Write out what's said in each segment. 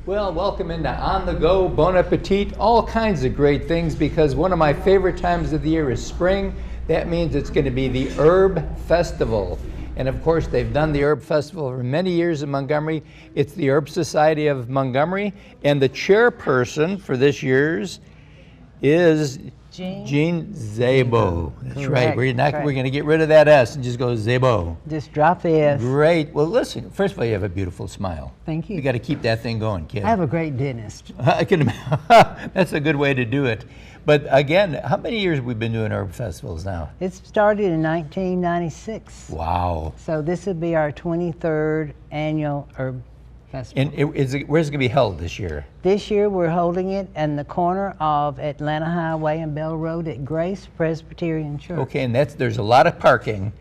Well, welcome into On the Go, Bon Appetit, all kinds of great things, because one of my favorite times of the year is spring. That means it's going to be the Herb Festival. And of course, they've done the Herb Festival for many years in Montgomery. It's the Herb Society of Montgomery, and the chairperson for this year's is Jean Szabo. That's right. We're going to get rid of that S and just go Szabo. Just drop the S. Great. Well, listen, first of all, you have a beautiful smile. Thank you. You got to keep that thing going, kid. I have a great dentist. I can. That's a good way to do it. But again, how many years have we been doing herb festivals now? It started in 1996. Wow. So this would be our 23rd annual herb festival. And where's it going to be held this year? This year we're holding it in the corner of Atlanta Highway and Bell Road at Grace Presbyterian Church. Okay, and there's a lot of parking.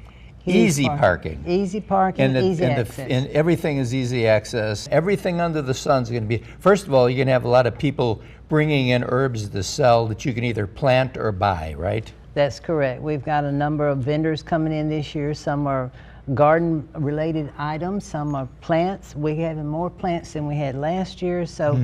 Easy parking. Easy parking, easy access. And everything is easy access. Everything under the sun is going to be, first of all, you're going to have a lot of people bringing in herbs to sell that you can either plant or buy, right? That's correct. We've got a number of vendors coming in this year. Some are garden-related items, some are plants. We have more plants than we had last year, so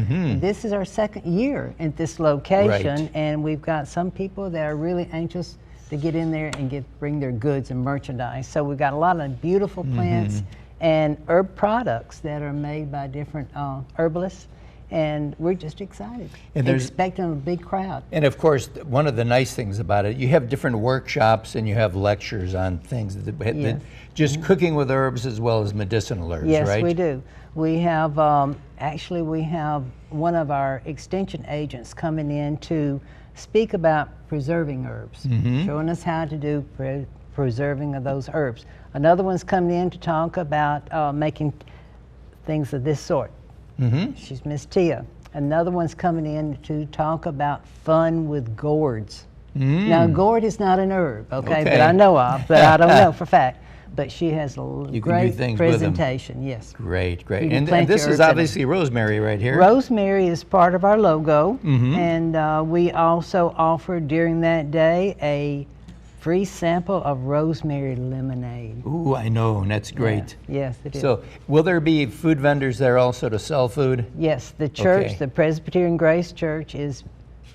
this is our second year at this location, and we've got some people that are really anxious to get in there and bring their goods and merchandise. So we've got a lot of beautiful plants and herb products that are made by different herbalists, and we're just excited and expecting a big crowd. And of course, one of the nice things about it, you have different workshops and you have lectures on things that just cooking with herbs as well as medicinal herbs, yes, right? Yes, we do. We have, actually we have one of our extension agents coming in to speak about preserving herbs, showing us how to do preserving of those herbs. Another one's coming in to talk about making things of this sort. She's Miss Tia. Another one's coming in to talk about fun with gourds. Now, gourd is not an herb, okay, that I know of, but I don't know for fact. But she has a great presentation, yes. Great, great. And this is obviously rosemary right here. Rosemary is part of our logo, and we also offer during that day a free sample of rosemary lemonade. Ooh, I know, and that's great. Yeah. Yes, it is. So, will there be food vendors there also to sell food? Yes, the church, the Presbyterian Grace Church, is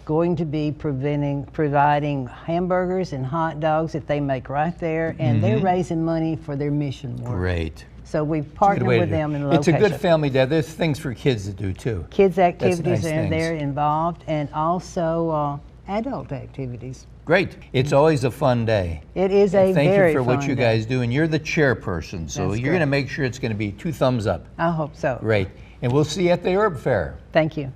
going to be providing hamburgers and hot dogs that they make right there, and they're raising money for their mission work. Great. So we've partnered with them in the location. location. It's a good family day. There's things for kids to do too. Kids' activities are there involved, and also adult activities. Great. It's always a fun day. It is a very fun day. Thank you for what you guys do, and you're the chairperson, so you're going to make sure it's going to be 2 thumbs up. I hope so. Great. And we'll see you at the Herb Fair. Thank you.